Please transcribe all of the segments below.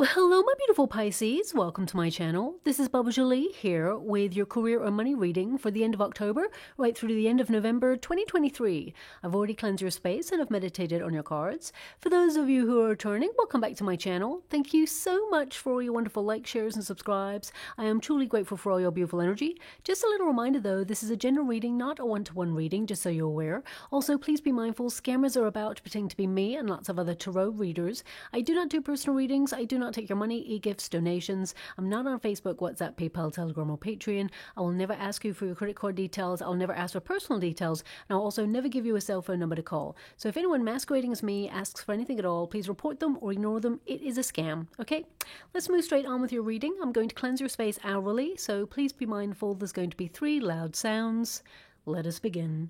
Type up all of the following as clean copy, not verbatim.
Well, hello, my beautiful Pisces. Welcome to my channel. This is Bubba Jolie here with your career or money reading for the end of October, right through to the end of November 2023. I've already cleansed your space and I've meditated on your cards. For those of you who are returning, welcome back to my channel. Thank you so much for all your wonderful likes, shares, and subscribes. I am truly grateful for all your beautiful energy. Just a little reminder though, this is a general reading, not a one-to-one reading, just so you're aware. Also, please be mindful, scammers are about pretending to be me and lots of other tarot readers. I do not do personal readings. I do not take your money, e-gifts, donations. I'm not on Facebook, WhatsApp, PayPal, Telegram, or Patreon. I will never ask you for your credit card details. I'll never ask for personal details. And I'll also never give you a cell phone number to call. So if anyone masquerading as me asks for anything at all, please report them or ignore them. It is a scam, okay? Let's move straight on with your reading. I'm going to cleanse your space hourly, so please be mindful there's going to be 3 loud sounds. Let us begin.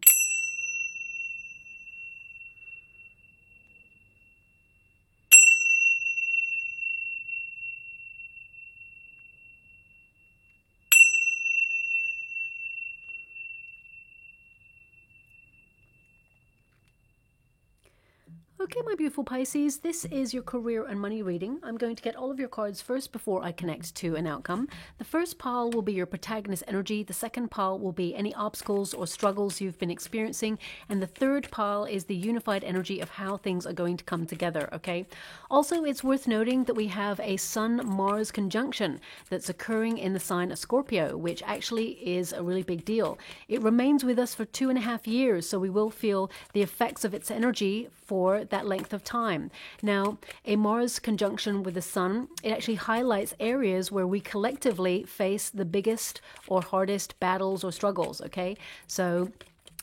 Okay, my beautiful Pisces, this is your career and money reading. I'm going to get all of your cards first before I connect to an outcome. The first pile will be your protagonist energy. The second pile will be any obstacles or struggles you've been experiencing. And the third pile is the unified energy of how things are going to come together, okay? Also, it's worth noting that we have a Sun-Mars conjunction that's occurring in the sign of Scorpio, which actually is a really big deal. It remains with us for 2.5 years, so we will feel the effects of its energy for that length of time. Now, a Mars conjunction with the Sun, it actually highlights areas where we collectively face the biggest or hardest battles or struggles, okay? So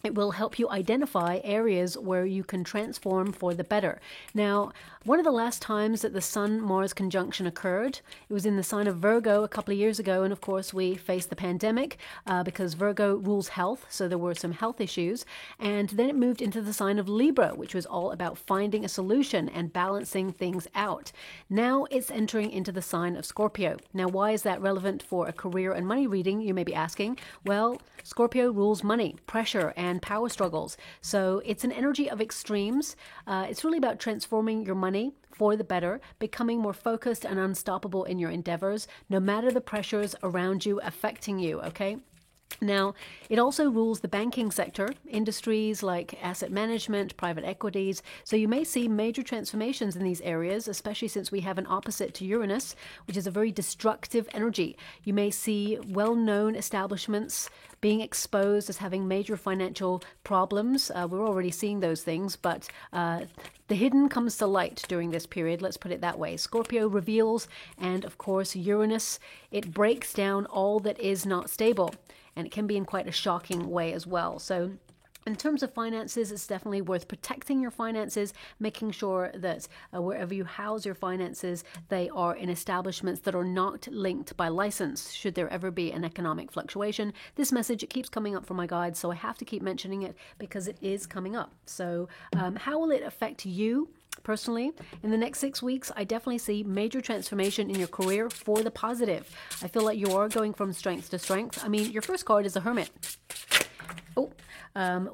it will help you identify areas where you can transform for the better. Now, one of the last times that the Sun-Mars conjunction occurred, it was in the sign of Virgo a couple of years ago, and of course we faced the pandemic because Virgo rules health, so there were some health issues, and then it moved into the sign of Libra, which was all about finding a solution and balancing things out. Now it's entering into the sign of Scorpio. Now, why is that relevant for a career and money reading, you may be asking? Well, Scorpio rules money, pressure, and power struggles. So it's an energy of extremes. It's really about transforming your money for the better, becoming more focused and unstoppable in your endeavors, no matter the pressures around you affecting you, okay? Now, it also rules the banking sector, industries like asset management, private equities. So you may see major transformations in these areas, especially since we have an opposite to Uranus, which is a very destructive energy. You may see well-known establishments being exposed as having major financial problems. We're already seeing those things, but the hidden comes to light during this period, let's put it that way. Scorpio reveals, and of course Uranus, it breaks down all that is not stable. And it can be in quite a shocking way as well. So in terms of finances, it's definitely worth protecting your finances, making sure that wherever you house your finances, they are in establishments that are not linked by license, should there ever be an economic fluctuation. This message, it keeps coming up from my guides, so I have to keep mentioning it because it is coming up. So how will it affect you? Personally, in the next 6 weeks, I definitely see major transformation in your career for the positive. I feel like you are going from strength to strength. I mean, your first card is a Hermit.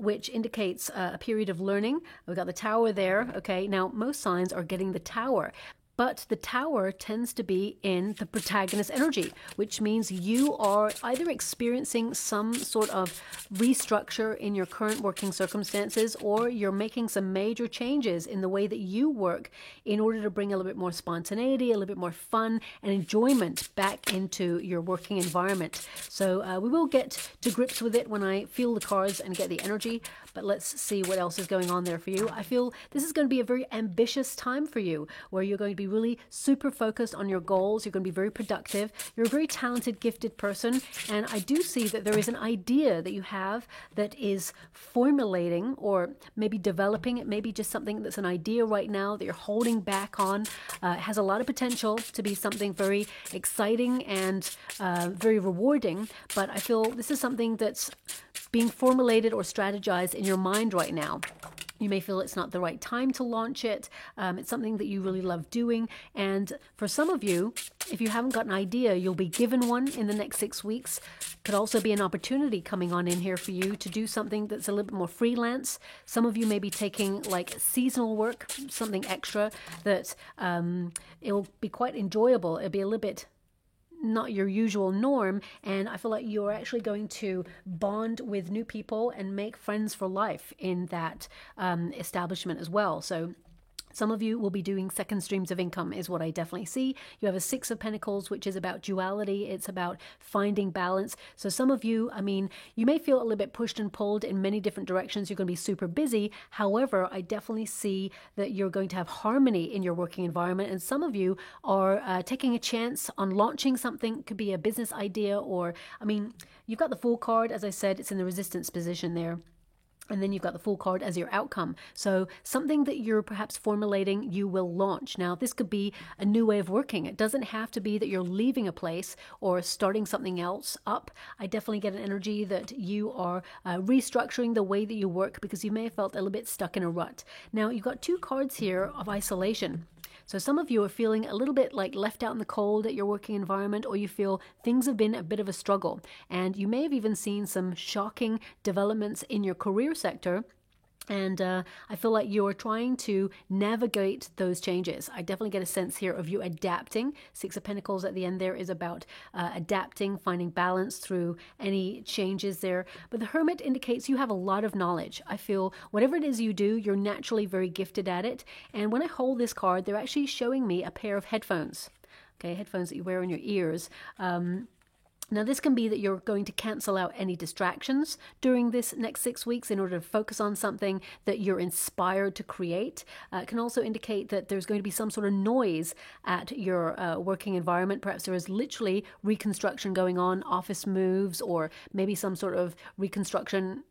Which indicates a period of learning. We've got the Tower there. Okay, now most signs are getting the Tower. But the Tower tends to be in the protagonist energy, which means you are either experiencing some sort of restructure in your current working circumstances, or you're making some major changes in the way that you work in order to bring a little bit more spontaneity, a little bit more fun and enjoyment back into your working environment. So we will get to grips with it when I feel the cards and get the energy, but let's see what else is going on there for you. I feel this is going to be a very ambitious time for you, where you're going to be really super focused on your goals. You're going to be very productive. You're a very talented, gifted person. And I do see that there is an idea that you have that is formulating or maybe developing. It may be just something that's an idea right now that you're holding back on. It has a lot of potential to be something very exciting and very rewarding. But I feel this is something that's being formulated or strategized in your mind right now. You may feel it's not the right time to launch it. It's something that you really love doing. And for some of you, if you haven't got an idea, you'll be given one in the next 6 weeks. Could also be an opportunity coming on in here for you to do something that's a little bit more freelance. Some of you may be taking like seasonal work, something extra that it'll be quite enjoyable. It'll be a little bit not your usual norm, and I feel like you're actually going to bond with new people and make friends for life in that establishment as well. So some of you will be doing second streams of income is what I definitely see. You have a Six of Pentacles, which is about duality. It's about finding balance. So some of you, I mean, you may feel a little bit pushed and pulled in many different directions. You're going to be super busy. However, I definitely see that you're going to have harmony in your working environment. And some of you are taking a chance on launching something. It could be a business idea, or, I mean, you've got the Fool card. As I said, it's in the resistance position there. And then you've got the Fool card as your outcome. So something that you're perhaps formulating, you will launch. Now, this could be a new way of working. It doesn't have to be that you're leaving a place or starting something else up. I definitely get an energy that you are restructuring the way that you work, because you may have felt a little bit stuck in a rut. Now, you've got two cards here of isolation. So some of you are feeling a little bit like left out in the cold at your working environment, or you feel things have been a bit of a struggle. And you may have even seen some shocking developments in your career sector. And I feel like you're trying to navigate those changes. I definitely get a sense here of you adapting. Six of Pentacles at the end there is about adapting, finding balance through any changes there. But the Hermit indicates you have a lot of knowledge. I feel whatever it is you do, you're naturally very gifted at it. And when I hold this card, they're actually showing me a pair of headphones. Okay, headphones that you wear in your ears. Now, this can be that you're going to cancel out any distractions during this next 6 weeks in order to focus on something that you're inspired to create. It can also indicate that there's going to be some sort of noise at your working environment. Perhaps there is literally reconstruction going on, office moves, or maybe some sort of reconstruction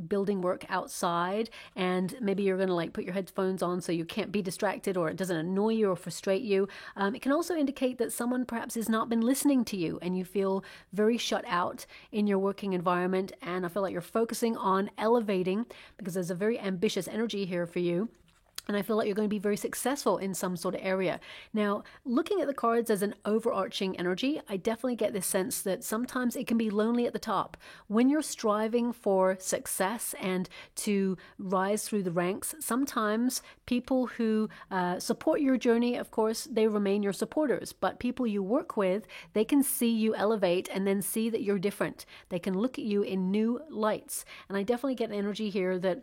building work outside, and maybe you're going to like put your headphones on so you can't be distracted, or it doesn't annoy you or frustrate you. It can also indicate that someone perhaps has not been listening to you and you feel very shut out in your working environment. And I feel like you're focusing on elevating, because there's a very ambitious energy here for you. And I feel like you're going to be very successful in some sort of area. Now, looking at the cards as an overarching energy, I definitely get this sense that sometimes it can be lonely at the top. When you're striving for success and to rise through the ranks, sometimes people who support your journey, of course, they remain your supporters. But people you work with, they can see you elevate and then see that you're different. They can look at you in new lights. And I definitely get an energy here that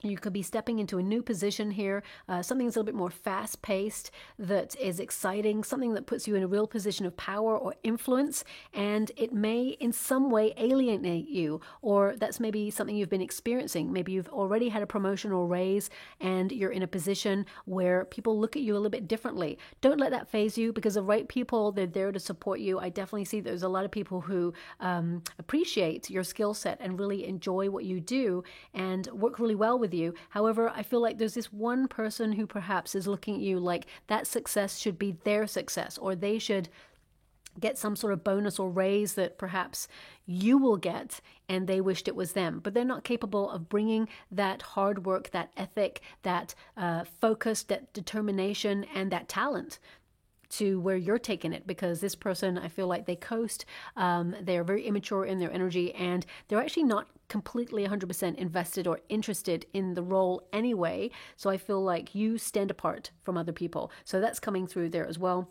you could be stepping into a new position here, something that's a little bit more fast-paced, that is exciting, something that puts you in a real position of power or influence, and it may in some way alienate you, or that's maybe something you've been experiencing. Maybe you've already had a promotion or raise, and you're in a position where people look at you a little bit differently. Don't let that phase you, because the right people, they're there to support you. I definitely see there's a lot of people who appreciate your skill set and really enjoy what you do and work really well with you. However, I feel like there's this one person who perhaps is looking at you like that success should be their success, or they should get some sort of bonus or raise that perhaps you will get and they wished it was them, but they're not capable of bringing that hard work, that ethic, that focus, that determination, and that talent to where you're taking it, because this person, I feel like they coast, they're very immature in their energy, and they're actually not completely 100% invested or interested in the role anyway. So I feel like you stand apart from other people. So that's coming through there as well.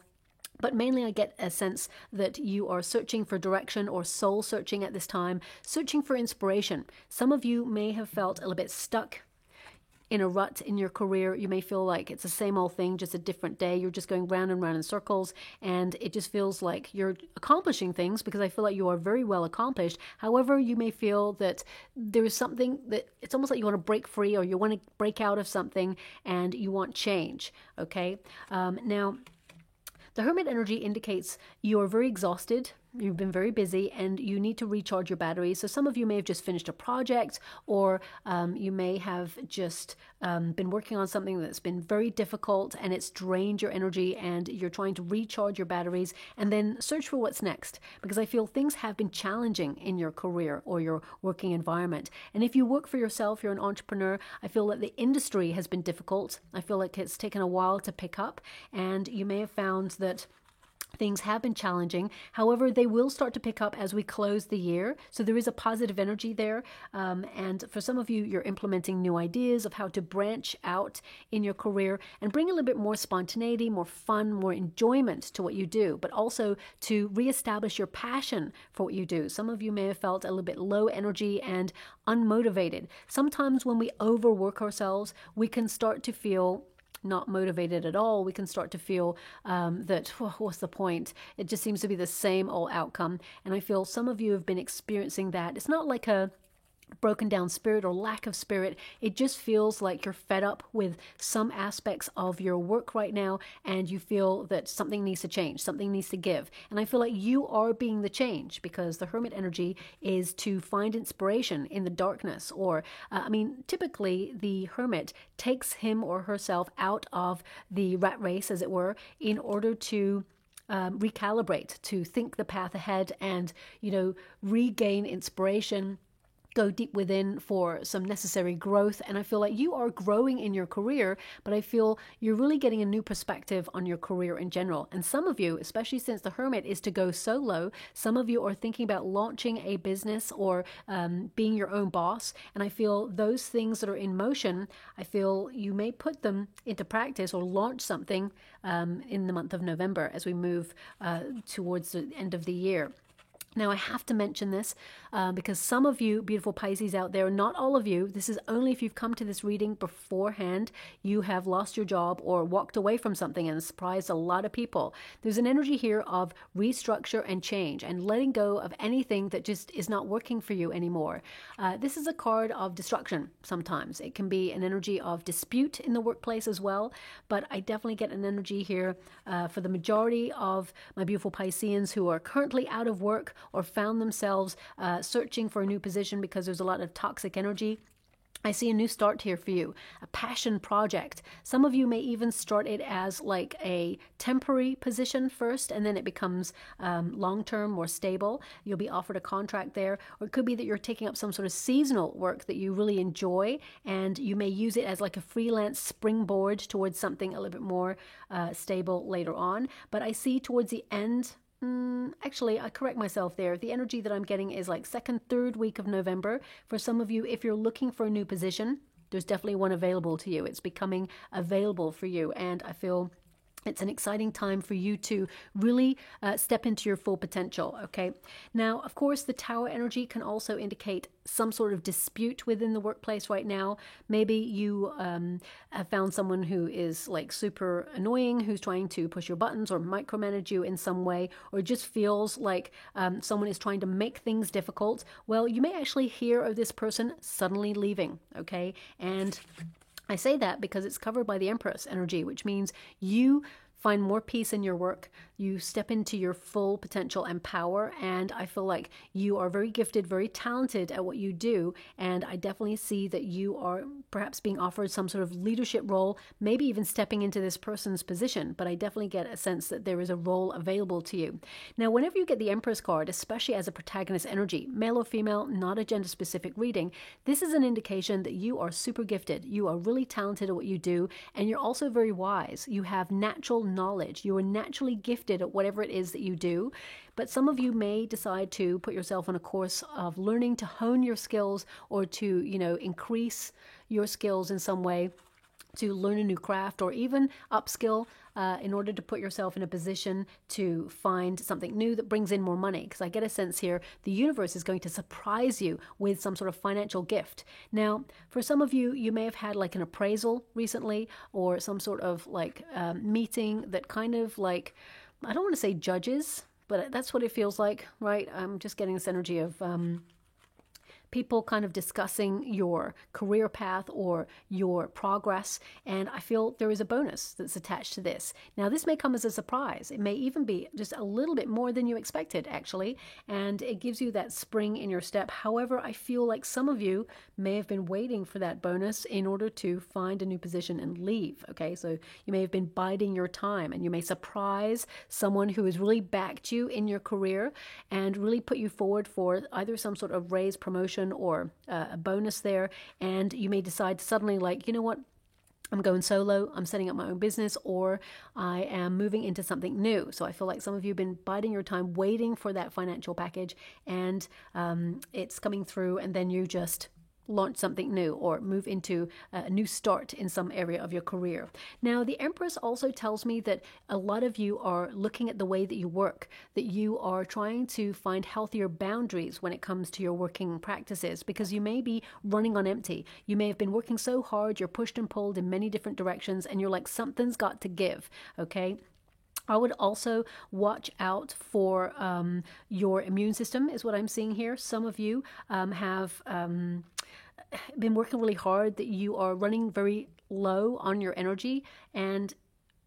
But mainly I get a sense that you are searching for direction or soul searching at this time, searching for inspiration. Some of you may have felt a little bit stuck in a rut in your career. You may feel like it's the same old thing, just a different day. You're just going round and round in circles, and it just feels like you're accomplishing things, because I feel like you are very well accomplished. However, you may feel that there's something that it's almost like you want to break free, or you want to break out of something and you want change. Okay. Now, the Hermit energy indicates you are very exhausted. You've been very busy and you need to recharge your batteries. So some of you may have just finished a project, or you may have just been working on something that's been very difficult and it's drained your energy, and you're trying to recharge your batteries and then search for what's next. Because I feel things have been challenging in your career or your working environment. And if you work for yourself, you're an entrepreneur, I feel that the industry has been difficult. I feel like it's taken a while to pick up, and you may have found that things have been challenging. However, they will start to pick up as we close the year. So there is a positive energy there. And for some of you, you're implementing new ideas of how to branch out in your career and bring a little bit more spontaneity, more fun, more enjoyment to what you do, but also to reestablish your passion for what you do. Some of you may have felt a little bit low energy and unmotivated. Sometimes when we overwork ourselves, we can start to feel not motivated at all. We can start to feel that, what's the point? It just seems to be the same old outcome. And I feel some of you have been experiencing that. It's not like a broken down spirit or lack of spirit. It just feels like you're fed up with some aspects of your work right now, and you feel that something needs to change, something needs to give. And I feel like you are being the change, because the hermit energy is to find inspiration in the darkness. Or typically the hermit takes him or herself out of the rat race, as it were, in order to recalibrate, to think the path ahead and, regain inspiration, go deep within for some necessary growth. And I feel like you are growing in your career, but I feel you're really getting a new perspective on your career in general. And some of you, especially since the hermit is to go solo, some of you are thinking about launching a business or being your own boss. And I feel those things that are in motion, I feel you may put them into practice or launch something in the month of November as we move towards the end of the year. Now, I have to mention this because some of you beautiful Pisces out there, not all of you, this is only if you've come to this reading beforehand, you have lost your job or walked away from something and surprised a lot of people. There's an energy here of restructure and change and letting go of anything that just is not working for you anymore. This is a card of destruction sometimes. It can be an energy of dispute in the workplace as well, but I definitely get an energy here for the majority of my beautiful Pisceans who are currently out of work or found themselves searching for a new position because there's a lot of toxic energy. I see a new start here for you, a passion project. Some of you may even start it as like a temporary position first, and then it becomes long-term, more stable. You'll be offered a contract there, or it could be that you're taking up some sort of seasonal work that you really enjoy, and you may use it as like a freelance springboard towards something a little bit more stable later on. But I see towards the end, actually, I correct myself there. The energy that I'm getting is like second, third week of November. For some of you, if you're looking for a new position, there's definitely one available to you. It's becoming available for you. And I feel it's an exciting time for you to really step into your full potential, okay? Now, of course, the Tower energy can also indicate some sort of dispute within the workplace right now. Maybe you have found someone who is like super annoying, who's trying to push your buttons or micromanage you in some way, or just feels like someone is trying to make things difficult. Well, you may actually hear of this person suddenly leaving, okay? And I say that because it's covered by the Empress energy, which means you find more peace in your work. You step into your full potential and power, and I feel like you are very gifted, very talented at what you do, and I definitely see that you are perhaps being offered some sort of leadership role, maybe even stepping into this person's position, but I definitely get a sense that there is a role available to you. Now, whenever you get the Empress card, especially as a protagonist energy, male or female, not a gender-specific reading, this is an indication that you are super gifted, you are really talented at what you do, and you're also very wise. You have natural knowledge. You are naturally gifted at whatever it is that you do, but some of you may decide to put yourself on a course of learning to hone your skills or to, increase your skills in some way, to learn a new craft or even upskill in order to put yourself in a position to find something new that brings in more money. Because I get a sense here, the universe is going to surprise you with some sort of financial gift. Now, for some of you, you may have had like an appraisal recently or some sort of like meeting that kind of like, I don't want to say judges, but that's what it feels like, right? I'm just getting this energy of people kind of discussing your career path or your progress, and I feel there is a bonus that's attached to this. Now, this may come as a surprise. It may even be just a little bit more than you expected, actually, and it gives you that spring in your step. However, I feel like some of you may have been waiting for that bonus in order to find a new position and leave, okay? So you may have been biding your time, and you may surprise someone who has really backed you in your career and really put you forward for either some sort of raise, promotion, or a bonus there, and you may decide suddenly, like, you know what, I'm going solo, I'm setting up my own business, or I am moving into something new. So I feel like some of you have been biding your time, waiting for that financial package, and it's coming through, and then you just launch something new or move into a new start in some area of your career. Now, the Empress also tells me that a lot of you are looking at the way that you work, that you are trying to find healthier boundaries when it comes to your working practices, because you may be running on empty. You may have been working so hard, you're pushed and pulled in many different directions, and you're like, something's got to give, okay? I would also watch out for your immune system, is what I'm seeing here. Some of you have been working really hard, that you are running very low on your energy, and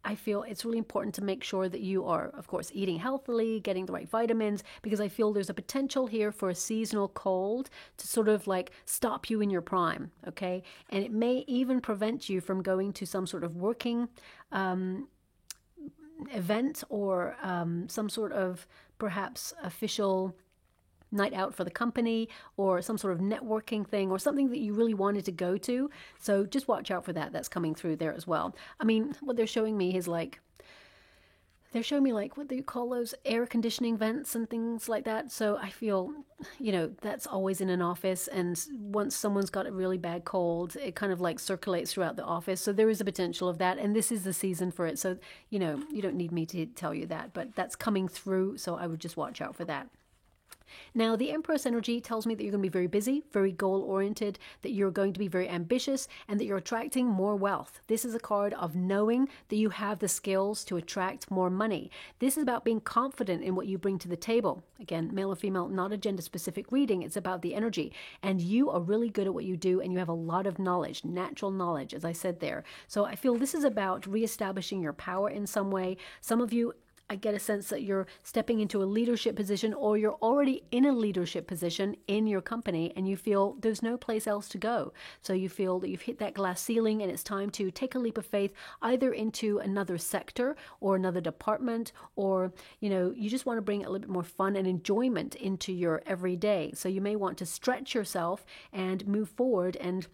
I feel it's really important to make sure that you are, of course, eating healthily, getting the right vitamins, because I feel there's a potential here for a seasonal cold to sort of like stop you in your prime, okay? And it may even prevent you from going to some sort of working event or some sort of perhaps official night out for the company, or some sort of networking thing, or something that you really wanted to go to. So just watch out for that. That's coming through there as well. I mean, what they're showing me is like, they're showing me like, what do you call those, air conditioning vents and things like that. So I feel, you know, that's always in an office, and once someone's got a really bad cold, it kind of like circulates throughout the office. So there is a potential of that, and this is the season for it. So, you know, you don't need me to tell you that, but that's coming through. So I would just watch out for that. Now, the Empress energy tells me that you're going to be very busy, very goal-oriented, that you're going to be very ambitious, and that you're attracting more wealth. This is a card of knowing that you have the skills to attract more money. This is about being confident in what you bring to the table. Again, male or female, not a gender-specific reading. It's about the energy. And you are really good at what you do, and you have a lot of knowledge, natural knowledge, as I said there. So I feel this is about reestablishing your power in some way. Some of you, I get a sense that you're stepping into a leadership position, or you're already in a leadership position in your company, and you feel there's no place else to go. So you feel that you've hit that glass ceiling, and it's time to take a leap of faith, either into another sector or another department, or, you know, you just want to bring a little bit more fun and enjoyment into your everyday. So you may want to stretch yourself and move forward, and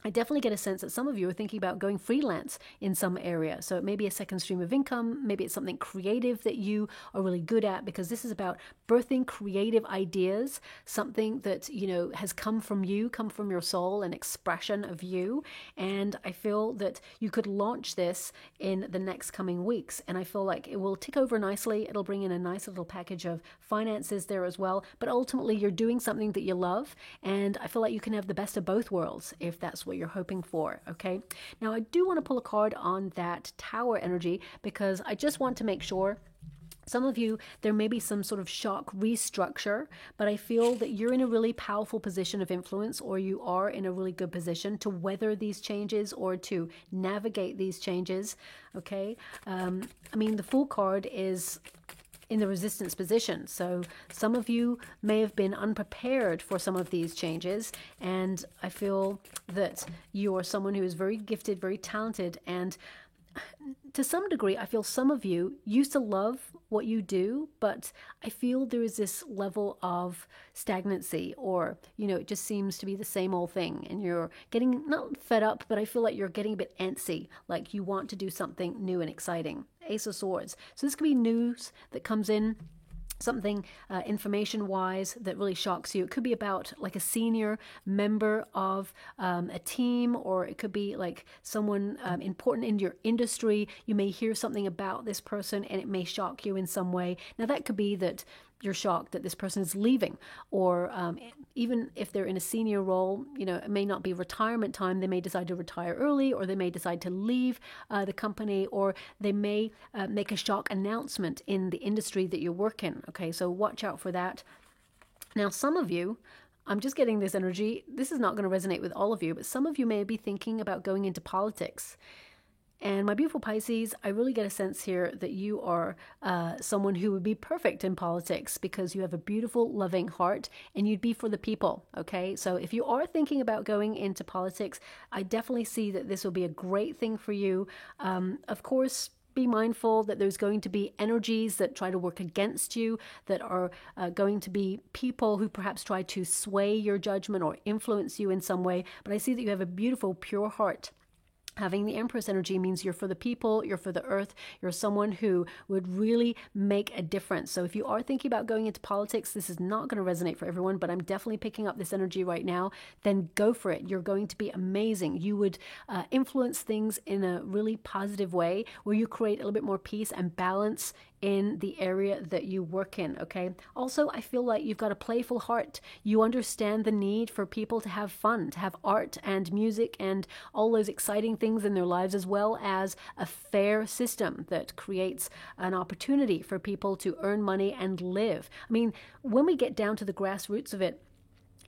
I definitely get a sense that some of you are thinking about going freelance in some area. So it may be a second stream of income. Maybe it's something creative that you are really good at, because this is about birthing creative ideas, something that, you know, has come from you, come from your soul, an expression of you. And I feel that you could launch this in the next coming weeks. And I feel like it will tick over nicely. It'll bring in a nice little package of finances there as well. But ultimately, you're doing something that you love. And I feel like you can have the best of both worlds if that's what you're hoping for, okay? Now, I do want to pull a card on that Tower energy, because I just want to make sure, some of you, there may be some sort of shock restructure, but I feel that you're in a really powerful position of influence, or you are in a really good position to weather these changes or to navigate these changes, okay? I mean, the Fool card is in the resistance position. So some of you may have been unprepared for some of these changes, and I feel that you are someone who is very gifted, very talented, and to some degree, I feel some of you used to love what you do, but I feel there is this level of stagnancy, or, you know, it just seems to be the same old thing, and you're getting not fed up, but I feel like you're getting a bit antsy, like you want to do something new and exciting. Ace of Swords. So this could be news that comes in, something information-wise that really shocks you. It could be about like a senior member of a team, or it could be like someone important in your industry. You may hear something about this person and it may shock you in some way. Now that could be that you're shocked that this person is leaving, or even if they're in a senior role, you know, it may not be retirement time. They may decide to retire early, or they may decide to leave the company, or they may make a shock announcement in the industry that you work in. Okay, so watch out for that. Now, some of you, I'm just getting this energy. This is not going to resonate with all of you, but some of you may be thinking about going into politics. And my beautiful Pisces, I really get a sense here that you are someone who would be perfect in politics because you have a beautiful, loving heart and you'd be for the people, okay? So if you are thinking about going into politics, I definitely see that this will be a great thing for you. Of course, be mindful that there's going to be energies that try to work against you, that are going to be people who perhaps try to sway your judgment or influence you in some way. But I see that you have a beautiful, pure heart. Having the Empress energy means you're for the people, you're for the earth, you're someone who would really make a difference. So if you are thinking about going into politics, this is not going to resonate for everyone, but I'm definitely picking up this energy right now, then go for it. You're going to be amazing. You would influence things in a really positive way where you create a little bit more peace and balance in the area that you work in, okay? Also, I feel like you've got a playful heart. You understand the need for people to have fun, to have art and music and all those exciting things in their lives, as well as a fair system that creates an opportunity for people to earn money and live. I mean, when we get down to the grassroots of it,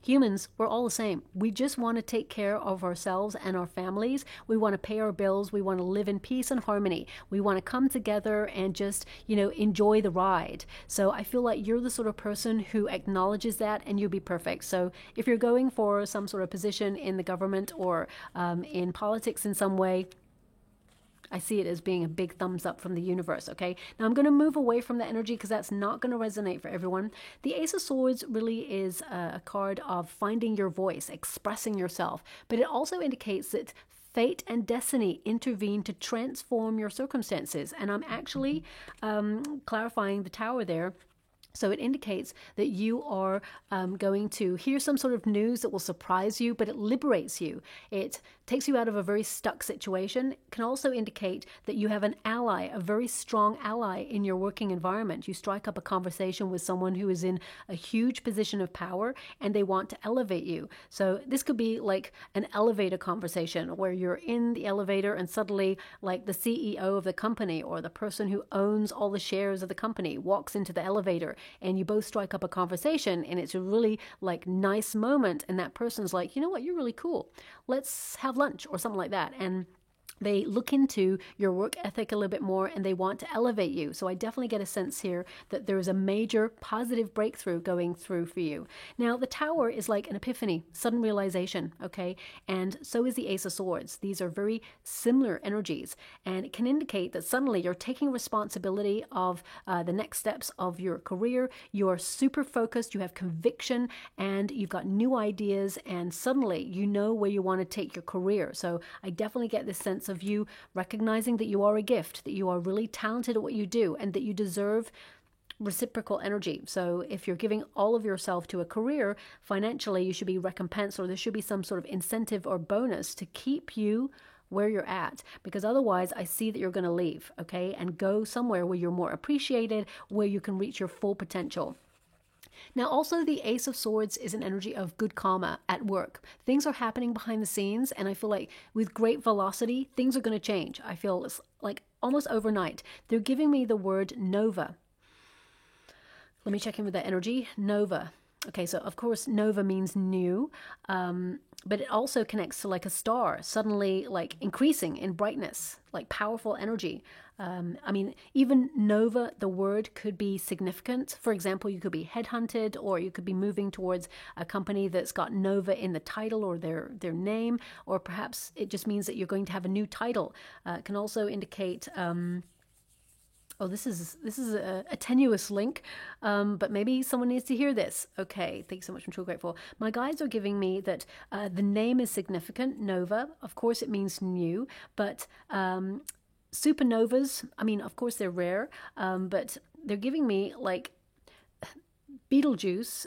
humans, we're all the same. We just want to take care of ourselves and our families. We want to pay our bills. We want to live in peace and harmony. We want to come together and just, enjoy the ride. So I feel like you're the sort of person who acknowledges that, and you'll be perfect. So if you're going for some sort of position in the government or in politics in some way, I see it as being a big thumbs up from the universe, okay? Now I'm going to move away from the energy because that's not going to resonate for everyone. The Ace of Swords really is a card of finding your voice, expressing yourself, but it also indicates that fate and destiny intervene to transform your circumstances. And I'm actually clarifying the Tower there. So it indicates that you are going to hear some sort of news that will surprise you, but it liberates you. It takes you out of a very stuck situation. It can also indicate that you have an ally, a very strong ally in your working environment. You strike up a conversation with someone who is in a huge position of power and they want to elevate you. So this could be like an elevator conversation where you're in the elevator and suddenly like the CEO of the company or the person who owns all the shares of the company walks into the elevator and you both strike up a conversation and it's a really like nice moment and that person's like, you know what, you're really cool. Let's have lunch or something like that. And they look into your work ethic a little bit more and they want to elevate you. So I definitely get a sense here that there is a major positive breakthrough going through for you. Now, the Tower is like an epiphany, sudden realization, okay? And so is the Ace of Swords. These are very similar energies, and it can indicate that suddenly you're taking responsibility of the next steps of your career. You're super focused, you have conviction, and you've got new ideas, and suddenly you know where you want to take your career. So I definitely get this sense of you recognizing that you are a gift, that you are really talented at what you do, and that you deserve reciprocal energy. So if you're giving all of yourself to a career, financially you should be recompensed, or there should be some sort of incentive or bonus to keep you where you're at, because otherwise I see that you're going to leave, okay, and go somewhere where you're more appreciated, where you can reach your full potential. Now, also the Ace of Swords is an energy of good karma at work. Things are happening behind the scenes, and I feel like with great velocity, things are going to change. I feel it's like almost overnight. They're giving me the word nova. Let me check in with that energy. Nova. Okay, so of course, nova means new, but it also connects to like a star, suddenly like increasing in brightness, like powerful energy. I mean, even nova, the word could be significant. For example, you could be headhunted, or you could be moving towards a company that's got nova in the title or their name, or perhaps it just means that you're going to have a new title. It can also indicate... Oh, this is a tenuous link, but maybe someone needs to hear this. Okay, thanks so much. I'm so grateful. My guides are giving me that the name is significant, nova. Of course, it means new, but supernovas, I mean, of course, they're rare, but they're giving me like Betelgeuse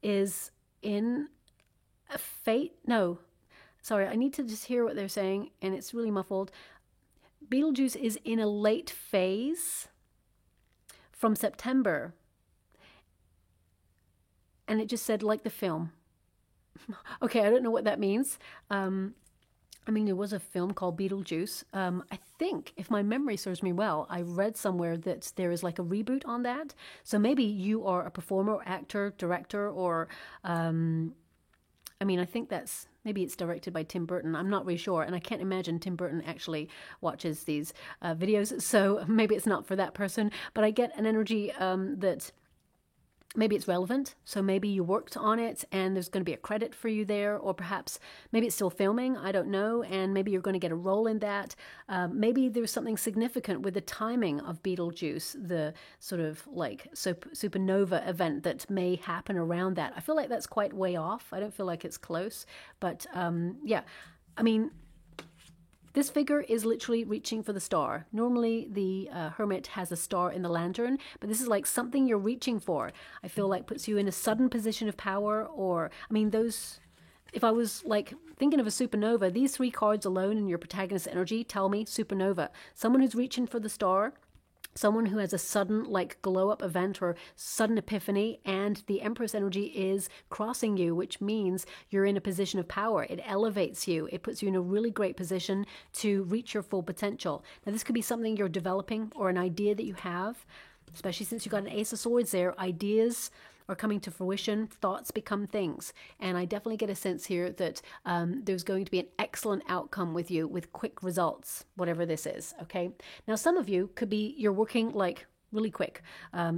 is in a fate. No, sorry, I need to just hear what they're saying, and it's really muffled. Betelgeuse is in a late phase from September. And it just said, like the film. Okay, I don't know what that means. I mean, there was a film called Beetlejuice. I think, if my memory serves me well, I read somewhere that there is like a reboot on that. So maybe you are a performer, actor, director, or I mean, I think that's maybe it's directed by Tim Burton. I'm not really sure, and I can't imagine Tim Burton actually watches these videos. So maybe it's not for that person. But I get an energy that maybe it's relevant. So maybe you worked on it and there's going to be a credit for you there, or perhaps maybe it's still filming, I don't know, and maybe you're going to get a role in that. Maybe there's something significant with the timing of Beetlejuice, the sort of like supernova event that may happen around that. I feel like that's quite way off. I don't feel like it's close, but yeah, I mean, this figure is literally reaching for the star. Normally, the hermit has a star in the lantern, but this is like something you're reaching for. I feel like puts you in a sudden position of power, or, I mean, those, if I was like thinking of a supernova, these three cards alone in your protagonist energy tell me supernova. Someone who's reaching for the star, someone who has a sudden like glow up event or sudden epiphany, and the Empress energy is crossing you, which means you're in a position of power. It elevates you. It puts you in a really great position to reach your full potential. Now, this could be something you're developing or an idea that you have, especially since you got an Ace of Swords there. Ideas are coming to fruition, thoughts become things. And I definitely get a sense here that there's going to be an excellent outcome with you with quick results, whatever this is, okay? Now, some of you could be, you're working like really quick.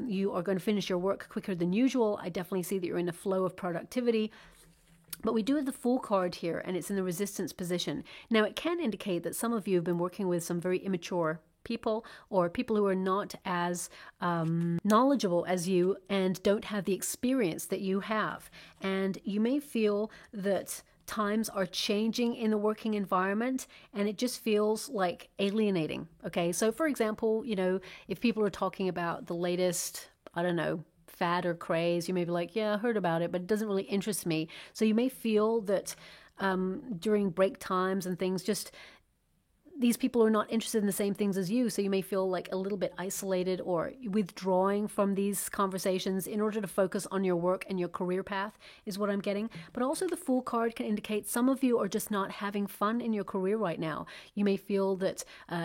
You are going to finish your work quicker than usual. I definitely see that you're in a flow of productivity. But we do have the Fool card here, and it's in the resistance position. Now, it can indicate that some of you have been working with some very immature people, or people who are not as knowledgeable as you and don't have the experience that you have. And you may feel that times are changing in the working environment, and it just feels like alienating. Okay, so for example, you know, if people are talking about the latest, I don't know, fad or craze, you may be like, yeah, I heard about it, but it doesn't really interest me. So you may feel that during break times and things, just these people are not interested in the same things as you, so you may feel like a little bit isolated or withdrawing from these conversations in order to focus on your work and your career path is what I'm getting. But also the Fool card can indicate some of you are just not having fun in your career right now. You may feel that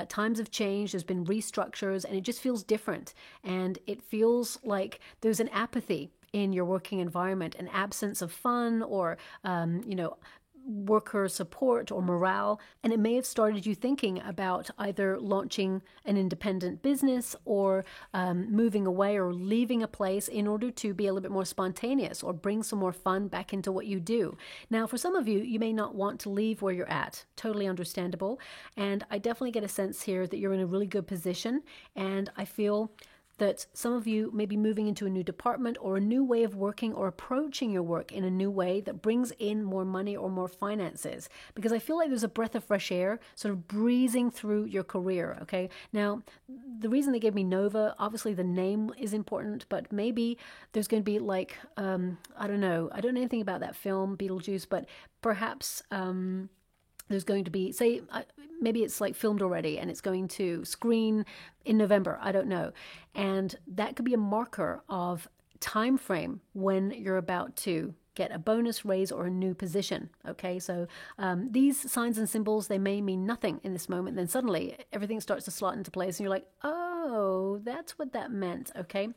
times have changed, there's been restructures, and it just feels different. And it feels like there's an apathy in your working environment, an absence of fun or, you know, worker support or morale, and it may have started you thinking about either launching an independent business or moving away or leaving a place in order to be a little bit more spontaneous or bring some more fun back into what you do. Now, for some of you, you may not want to leave where you're at. Totally understandable. And I definitely get a sense here that you're in a really good position, and I feel that some of you may be moving into a new department or a new way of working or approaching your work in a new way that brings in more money or more finances. Because I feel like there's a breath of fresh air sort of breezing through your career, okay? Now, the reason they gave me Nova, obviously the name is important, but maybe there's going to be like, I don't know anything about that film, Beetlejuice, but perhaps there's going to be, say, maybe it's like filmed already and it's going to screen in November, I don't know. And that could be a marker of time frame when you're about to get a bonus raise or a new position. Okay, so these signs and symbols, they may mean nothing in this moment. Then suddenly everything starts to slot into place and you're like, oh, that's what that meant. Okay,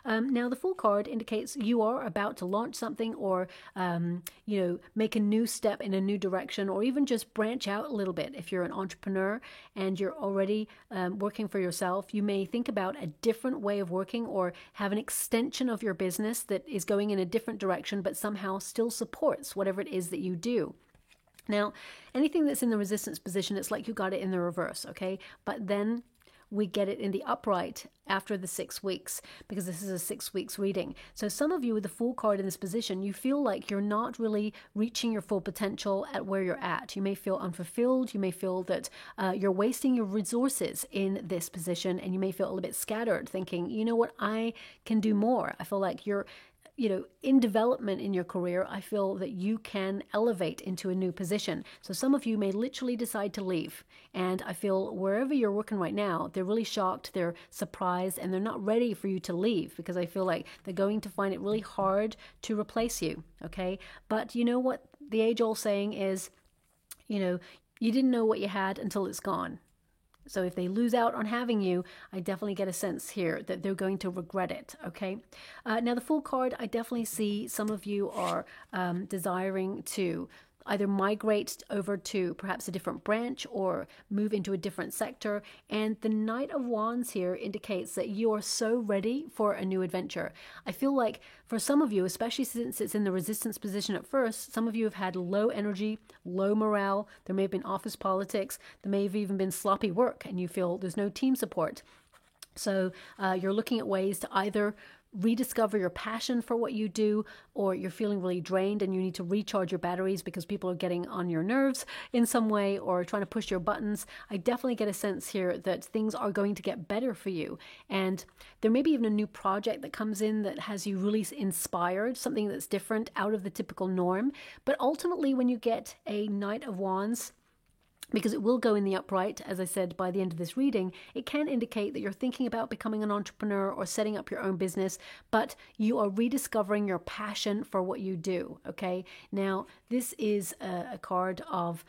now the Fool card indicates you are about to launch something or, you know, make a new step in a new direction, or even just branch out a little bit. If you're an entrepreneur and you're already working for yourself, you may think about a different way of working or have an extension of your business that is going in a different direction, but somehow still supports whatever it is that you do. Now, anything that's in the resistance position, it's like you got it in the reverse, okay? But then we get it in the upright after the 6 weeks, because this is a 6 weeks reading. So some of you with the Fool card in this position, you feel like you're not really reaching your full potential at where you're at. You may feel unfulfilled. You may feel that you're wasting your resources in this position, and you may feel a little bit scattered, thinking, you know what, I can do more. I feel like you're, you know, in development in your career. I feel that you can elevate into a new position. So some of you may literally decide to leave. And I feel wherever you're working right now, they're really shocked, they're surprised, and they're not ready for you to leave, because I feel like they're going to find it really hard to replace you. Okay. But you know what the age-old saying is, you know, you didn't know what you had until it's gone. So if they lose out on having you, I definitely get a sense here that they're going to regret it, okay? Now, the Fool card, I definitely see some of you are desiring to either migrate over to perhaps a different branch or move into a different sector. And the Knight of Wands here indicates that you are so ready for a new adventure. I feel like for some of you, especially since it's in the resistance position at first, some of you have had low energy, low morale. There may have been office politics. There may have even been sloppy work and you feel there's no team support. So you're looking at ways to either rediscover your passion for what you do, or you're feeling really drained and you need to recharge your batteries because people are getting on your nerves in some way or trying to push your buttons. I definitely get a sense here that things are going to get better for you. And there may be even a new project that comes in that has you really inspired, something that's different out of the typical norm. But ultimately, when you get a Knight of Wands, because it will go in the upright, as I said, by the end of this reading, it can indicate that you're thinking about becoming an entrepreneur or setting up your own business, but you are rediscovering your passion for what you do, okay? Now, this is a card of,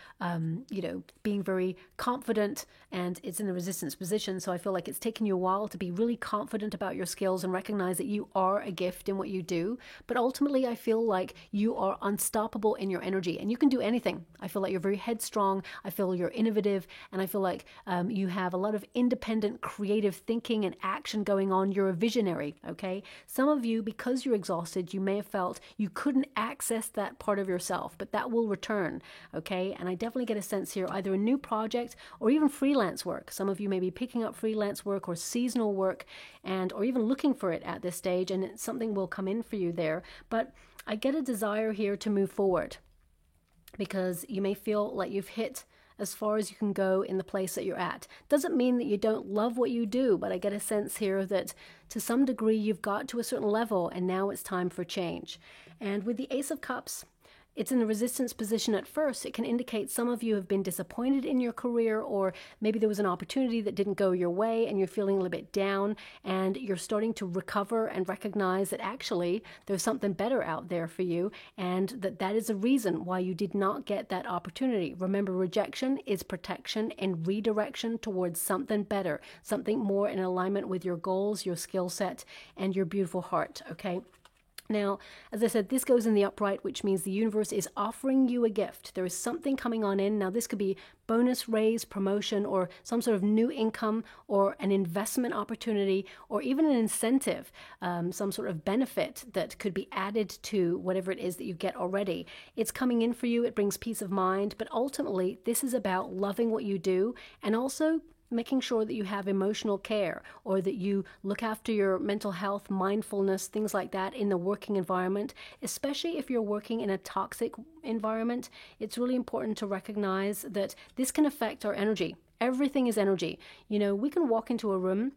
being very confident, and it's in the resistance position, so I feel like it's taken you a while to be really confident about your skills and recognize that you are a gift in what you do, but ultimately I feel like you are unstoppable in your energy, and you can do anything. I feel like you're very headstrong. I feel you're innovative, and I feel like you have a lot of independent creative thinking and action going on. You're a visionary, okay? Some of you, because you're exhausted, you may have felt you couldn't access that part of yourself, but that will return, okay? And I definitely get a sense here, either a new project or even freelance work. Some of you may be picking up freelance work or seasonal work, or even looking for it at this stage, and something will come in for you there. But I get a desire here to move forward, because you may feel like you've hit as far as you can go in the place that you're at. Doesn't mean that you don't love what you do, but I get a sense here that to some degree you've got to a certain level and now it's time for change. And with the Ace of Cups, it's in the resistance position at first. It can indicate some of you have been disappointed in your career, or maybe there was an opportunity that didn't go your way and you're feeling a little bit down, and you're starting to recover and recognize that actually there's something better out there for you, and that is a reason why you did not get that opportunity. Remember, rejection is protection and redirection towards something better, something more in alignment with your goals, your skill set, and your beautiful heart, okay? Now, as I said, this goes in the upright, which means the universe is offering you a gift. There is something coming on in. Now, this could be bonus, raise, promotion, or some sort of new income, or an investment opportunity, or even an incentive, some sort of benefit that could be added to whatever it is that you get already. It's coming in for you. It brings peace of mind. But ultimately, this is about loving what you do and also making sure that you have emotional care, or that you look after your mental health, mindfulness, things like that in the working environment, especially if you're working in a toxic environment. It's really important to recognize that this can affect our energy. Everything is energy. You know, we can walk into a room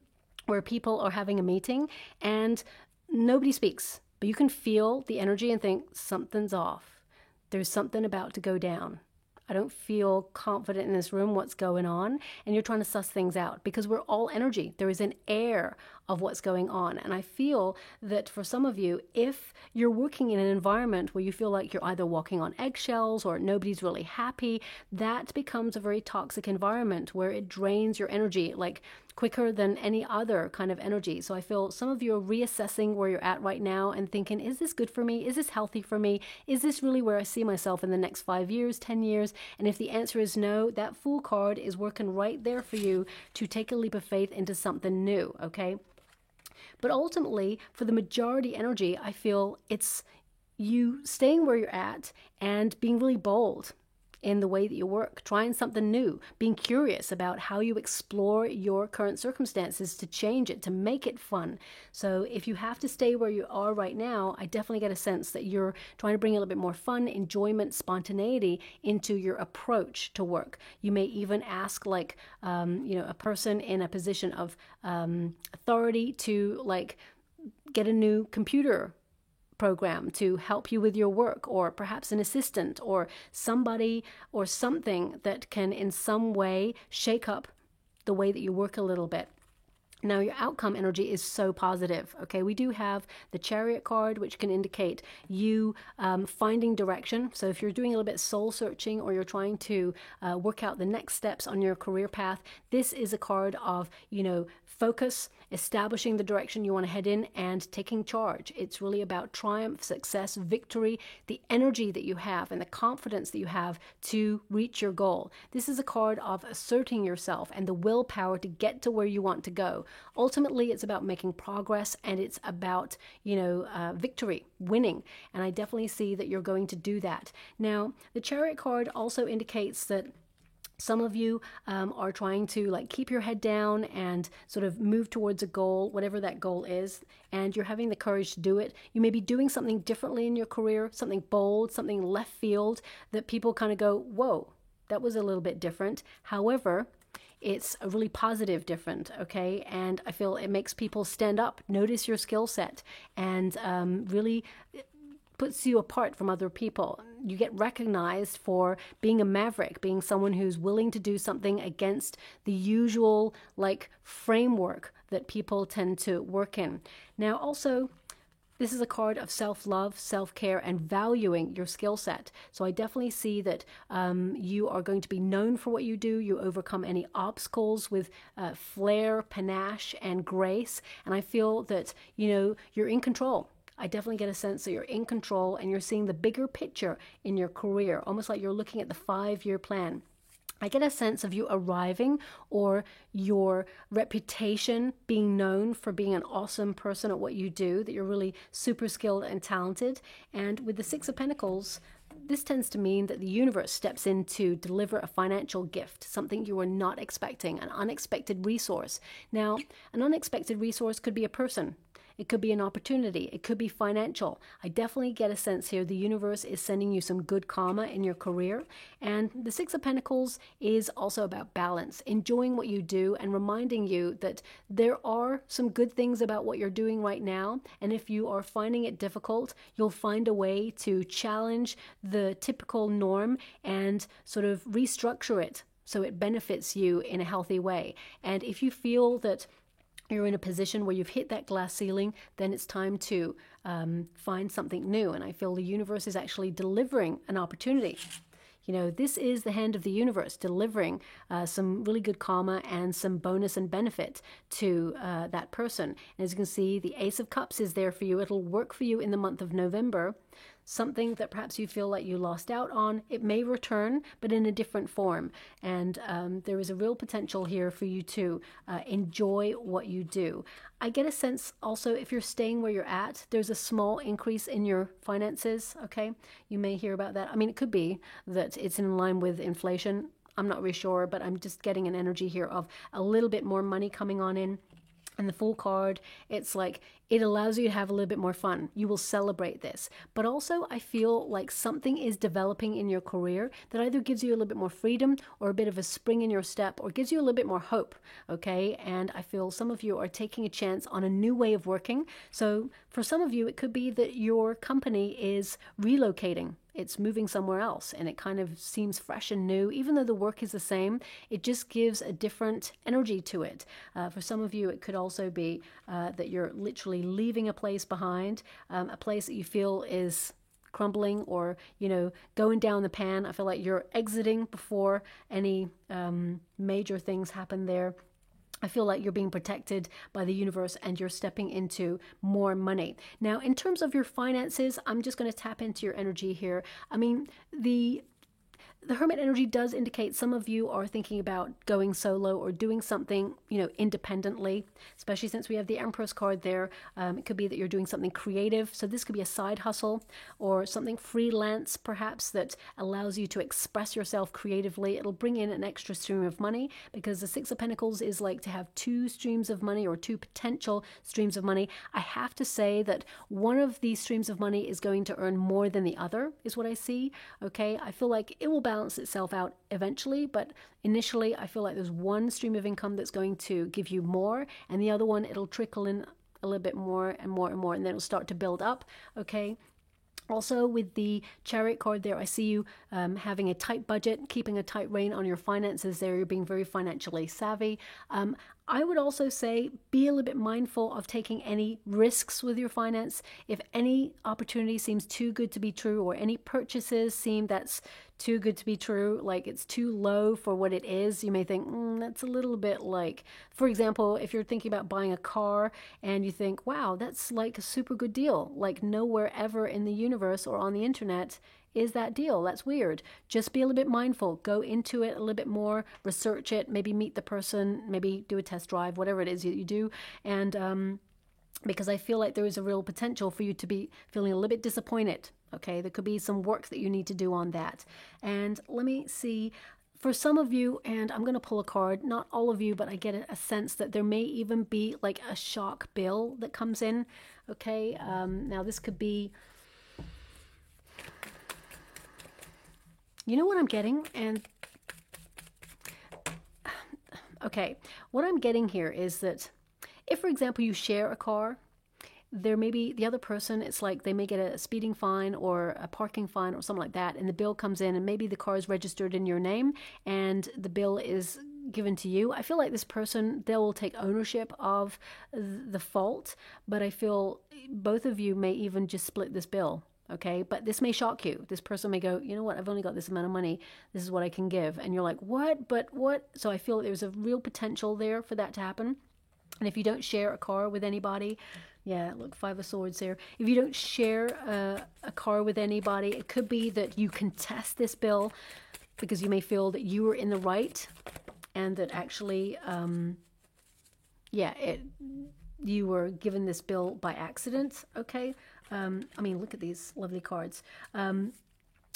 where people are having a meeting and nobody speaks, but you can feel the energy and think something's off. There's something about to go down. I don't feel confident in this room, what's going on? And you're trying to suss things out, because we're all energy. There is an air of what's going on. And I feel that for some of you, if you're working in an environment where you feel like you're either walking on eggshells or nobody's really happy, that becomes a very toxic environment where it drains your energy, like quicker than any other kind of energy. So I feel some of you are reassessing where you're at right now and thinking, is this good for me? Is this healthy for me? Is this really where I see myself in the next 5 years, 10 years? And if the answer is no, that Fool card is working right there for you to take a leap of faith into something new, okay? But ultimately, for the majority energy, I feel it's you staying where you're at and being really bold in the way that you work, trying something new, being curious about how you explore your current circumstances to change it, to make it fun. So if you have to stay where you are right now, I definitely get a sense that you're trying to bring a little bit more fun, enjoyment, spontaneity into your approach to work. You may even ask a person in a position of authority to get a new computer program to help you with your work, or perhaps an assistant or somebody or something that can in some way shake up the way that you work a little bit. Now, your outcome energy is so positive. Okay, we do have the Chariot card, which can indicate you finding direction. So, if you're doing a little bit soul searching or you're trying to work out the next steps on your career path, this is a card of, focus, establishing the direction you want to head in, and taking charge. It's really about triumph, success, victory, the energy that you have and the confidence that you have to reach your goal. This is a card of asserting yourself and the willpower to get to where you want to go. Ultimately, it's about making progress, and it's about, victory, winning. And I definitely see that you're going to do that. Now, the Chariot card also indicates that some of you are trying to keep your head down and sort of move towards a goal, whatever that goal is, and you're having the courage to do it. You may be doing something differently in your career, something bold, something left field that people kind of go, whoa, that was a little bit different. However, it's a really positive different, okay? And I feel it makes people stand up, notice your skill set, and really puts you apart from other people. You get recognized for being a maverick, being someone who's willing to do something against the usual framework that people tend to work in. Now, also, this is a card of self-love, self-care, and valuing your skill set. So I definitely see that you are going to be known for what you do. You overcome any obstacles with flair, panache, and grace. And I feel that, you're in control. I definitely get a sense that you're in control and you're seeing the bigger picture in your career, almost like you're looking at the 5-year plan. I get a sense of you arriving, or your reputation being known for being an awesome person at what you do, that you're really super skilled and talented. And with the Six of Pentacles, this tends to mean that the universe steps in to deliver a financial gift, something you were not expecting, an unexpected resource. Now, an unexpected resource could be a person. It could be an opportunity. It could be financial. I definitely get a sense here the universe is sending you some good karma in your career. And the Six of Pentacles is also about balance, enjoying what you do and reminding you that there are some good things about what you're doing right now. And if you are finding it difficult, you'll find a way to challenge the typical norm and sort of restructure it so it benefits you in a healthy way. And if you feel that you're in a position where you've hit that glass ceiling, then it's time to find something new. And I feel the universe is actually delivering an opportunity. This is the hand of the universe delivering some really good karma and some bonus and benefit to that person. And as you can see, the Ace of Cups is there for you. It'll work for you in the month of November. Something that perhaps you feel like you lost out on, it may return, but in a different form. And there is a real potential here for you to enjoy what you do. I get a sense also, if you're staying where you're at, there's a small increase in your finances, okay? You may hear about that. I mean, it could be that it's in line with inflation. I'm not really sure, but I'm just getting an energy here of a little bit more money coming on in. And the Fool card, it's like it allows you to have a little bit more fun. You will celebrate this. But also, I feel like something is developing in your career that either gives you a little bit more freedom or a bit of a spring in your step or gives you a little bit more hope, okay? And I feel some of you are taking a chance on a new way of working. So for some of you, it could be that your company is relocating. It's moving somewhere else, and it kind of seems fresh and new. Even though the work is the same, it just gives a different energy to it. For some of you, it could also be that you're literally leaving a place behind, a place that you feel is crumbling or, going down the pan. I feel like you're exiting before any major things happen there. I feel like you're being protected by the universe and you're stepping into more money. Now, in terms of your finances, I'm just going to tap into your energy here. I mean, the Hermit energy does indicate some of you are thinking about going solo or doing something, independently, especially since we have the Empress card there. It could be that you're doing something creative. So this could be a side hustle or something freelance, perhaps, that allows you to express yourself creatively. It'll bring in an extra stream of money because the Six of Pentacles is like to have two streams of money or two potential streams of money. I have to say that one of these streams of money is going to earn more than the other, is what I see. Okay, I feel like it will balance itself out eventually, but initially I feel like there's one stream of income that's going to give you more, and the other one, it'll trickle in a little bit more and more and more, and then it'll start to build up, okay? Also, with the Chariot card there, I see you having a tight budget, keeping a tight rein on your finances there. You're being very financially savvy. I would also say be a little bit mindful of taking any risks with your finance. If any opportunity seems too good to be true, or any purchases seem that's too good to be true, like it's too low for what it is, you may think, that's a little bit like, for example, if you're thinking about buying a car and you think, wow, that's like a super good deal, like nowhere ever in the universe or on the internet is that deal. That's weird. Just be a little bit mindful. Go into it a little bit more, research it, maybe meet the person, maybe do a test drive, whatever it is you do. And because I feel like there is a real potential for you to be feeling a little bit disappointed. Okay, there could be some work that you need to do on that. And let me see. For some of you, and I'm going to pull a card, not all of you, but I get a sense that there may even be like a shock bill that comes in. Okay, now this could be, you know what I'm getting? And okay, what I'm getting here is that if, for example, you share a car, there may be the other person, it's like they may get a speeding fine or a parking fine or something like that, and the bill comes in, and maybe the car is registered in your name and the bill is given to you. I feel like this person, they will take ownership of the fault, but I feel both of you may even just split this bill. Okay, but this may shock you. This person may go, you know what, I've only got this amount of money. This is what I can give. And you're like, what? But what? So I feel like there's a real potential there for that to happen. And if you don't share a car with anybody, yeah, look, Five of Swords here. If you don't share a car with anybody, it could be that you contest this bill because you may feel that you were in the right and that actually, you were given this bill by accident. Okay. I mean, look at these lovely cards.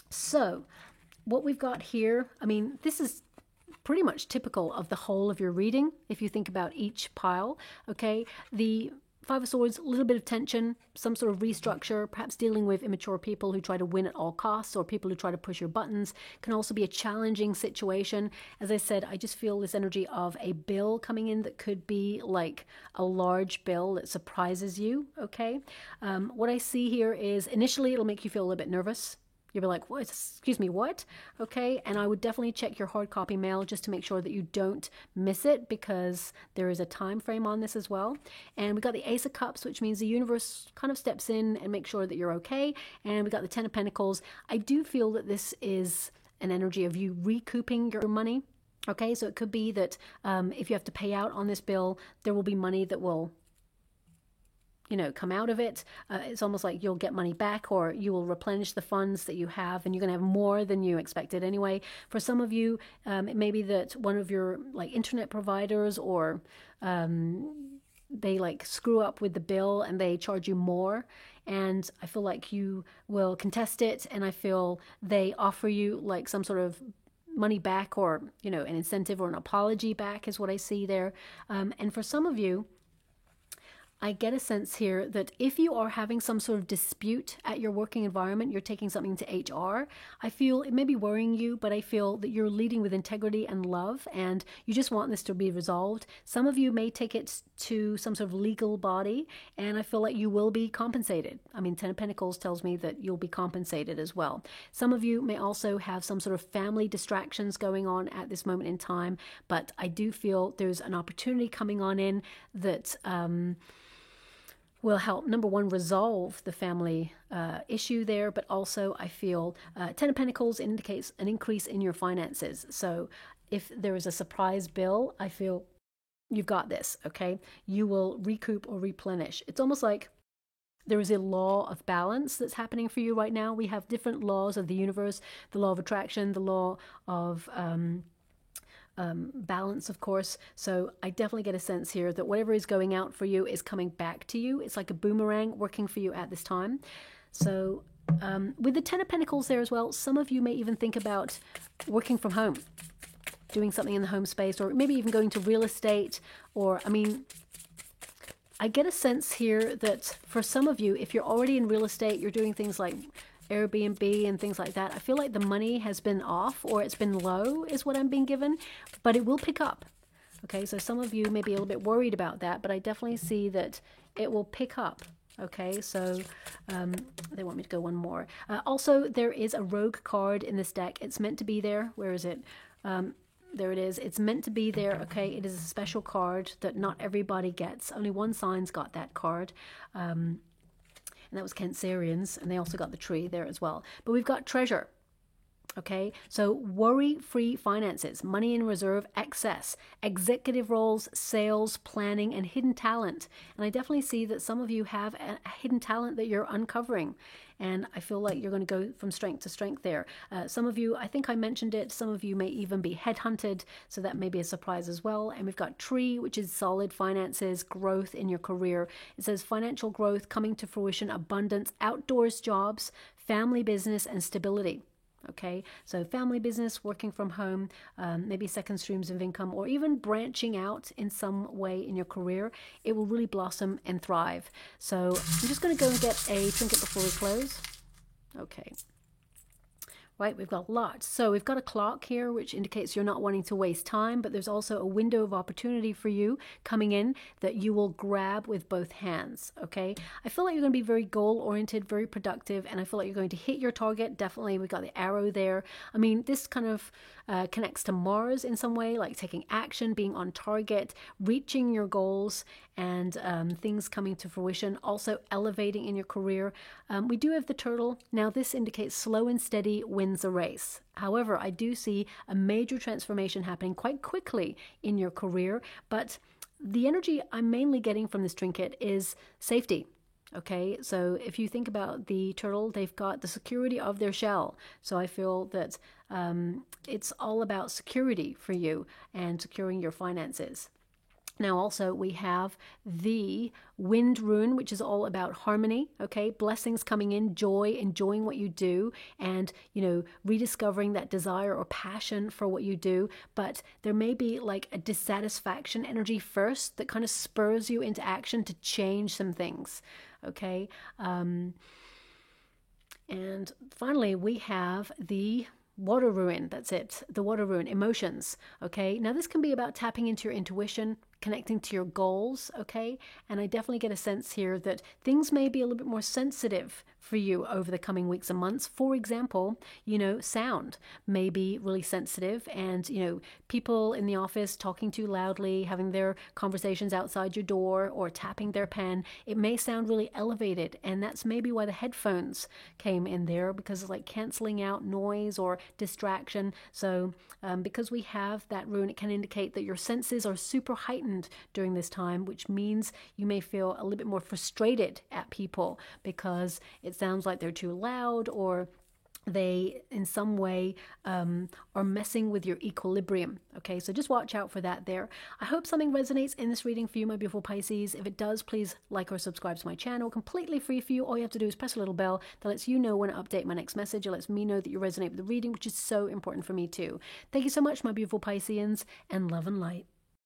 So what we've got here, I mean, this is pretty much typical of the whole of your reading if you think about each pile. Okay, the Five of Swords, a little bit of tension, some sort of restructure, perhaps dealing with immature people who try to win at all costs, or people who try to push your buttons. Can also be a challenging situation. As I said, I just feel this energy of a bill coming in that could be like a large bill that surprises you. Okay, what I see here is initially it'll make you feel a little bit nervous. You'll be like, what? Excuse me, what? Okay, and I would definitely check your hard copy mail just to make sure that you don't miss it, because there is a time frame on this as well. And we got the Ace of Cups, which means the universe kind of steps in and makes sure that you're okay. And we got the Ten of Pentacles. I do feel that this is an energy of you recouping your money. Okay, so it could be that if you have to pay out on this bill, there will be money that will come out of it. It's almost like you'll get money back, or you will replenish the funds that you have, and you're going to have more than you expected anyway. For some of you, it may be that one of your like internet providers, or they like screw up with the bill and they charge you more, and I feel like you will contest it, and I feel they offer you like some sort of money back, or an incentive or an apology back is what I see there. And for some of you, I get a sense here that if you are having some sort of dispute at your working environment, you're taking something to HR, I feel it may be worrying you, but I feel that you're leading with integrity and love, and you just want this to be resolved. Some of you may take it to some sort of legal body, and I feel like you will be compensated. I mean, Ten of Pentacles tells me that you'll be compensated as well. Some of you may also have some sort of family distractions going on at this moment in time, but I do feel there's an opportunity coming on in that will help, number one, resolve the family issue there, but also I feel Ten of Pentacles indicates an increase in your finances. So if there is a surprise bill, I feel you've got this, okay? You will recoup or replenish. It's almost like there is a law of balance that's happening for you right now. We have different laws of the universe, the law of attraction, the law of balance, of course. So I definitely get a sense here that whatever is going out for you is coming back to you. It's like a boomerang working for you at this time. So with the Ten of Pentacles there as well, some of you may even think about working from home, doing something in the home space, or maybe even going to real estate. Or, I mean, I get a sense here that for some of you, if you're already in real estate, you're doing things like Airbnb and things like that, I feel like the money has been off, or it's been low is what I'm being given, but it will pick up. Okay, so some of you may be a little bit worried about that, but I definitely see that it will pick up. Okay, so they want me to go one more. Also, there is a rogue card in this deck. It's meant to be there. Where is it? there it is. It's meant to be there, okay? It is a special card that not everybody gets. Only one sign's got that card. And that was Cancerians, and they also got the tree there as well. But we've got treasure. Okay, so worry-free finances, money in reserve, excess, executive roles, sales, planning, and hidden talent. And I definitely see that some of you have a hidden talent that you're uncovering. And I feel like you're going to go from strength to strength there. Some of you, I think I mentioned it, some of you may even be headhunted, so that may be a surprise as well. And we've got tree, which is solid finances, growth in your career. It says financial growth, coming to fruition, abundance, outdoors jobs, family business, and stability. Okay, so family business, working from home, maybe second streams of income, or even branching out in some way in your career, it will really blossom and thrive. So I'm just going to go and get a trinket before we close. Okay. Right, we've got lots. So we've got a clock here, which indicates you're not wanting to waste time, but there's also a window of opportunity for you coming in that you will grab with both hands, okay? I feel like you're going to be very goal-oriented, very productive, and I feel like you're going to hit your target. Definitely, we've got the arrow there. I mean, this kind of connects to Mars in some way, like taking action, being on target, reaching your goals, and things coming to fruition, also elevating in your career. We do have the turtle. Now, this indicates slow and steady wins a race. However, I do see a major transformation happening quite quickly in your career, but the energy I'm mainly getting from this trinket is safety. Okay, so if you think about the turtle, they've got the security of their shell. So I feel that it's all about security for you and securing your finances. Now also we have the wind rune, which is all about harmony, okay? Blessings coming in, joy, enjoying what you do, and, you know, rediscovering that desire or passion for what you do. But there may be like a dissatisfaction energy first that kind of spurs you into action to change some things, okay? And finally, we have the water rune. That's it. The water rune, emotions. Okay. Now this can be about tapping into your intuition, connecting to your goals. Okay. And I definitely get a sense here that things may be a little bit more sensitive for you over the coming weeks and months. For example, you know, sound may be really sensitive, and, you know, people in the office talking too loudly, having their conversations outside your door, or tapping their pen. It may sound really elevated, and that's maybe why the headphones came in there, because it's like canceling out noise or distraction. So because we have that rune, it can indicate that your senses are super heightened during this time, which means you may feel a little bit more frustrated at people because it sounds like they're too loud, or they in some way are messing with your equilibrium. Okay, so just watch out for that there. I hope something resonates in this reading for you, my beautiful Pisces. If it does, please like or subscribe to my channel. Completely free for you. All you have to do is press a little bell that lets you know when I update my next message. It lets me know that you resonate with the reading, which is so important for me too. Thank you so much, my beautiful Pisceans, and love and light.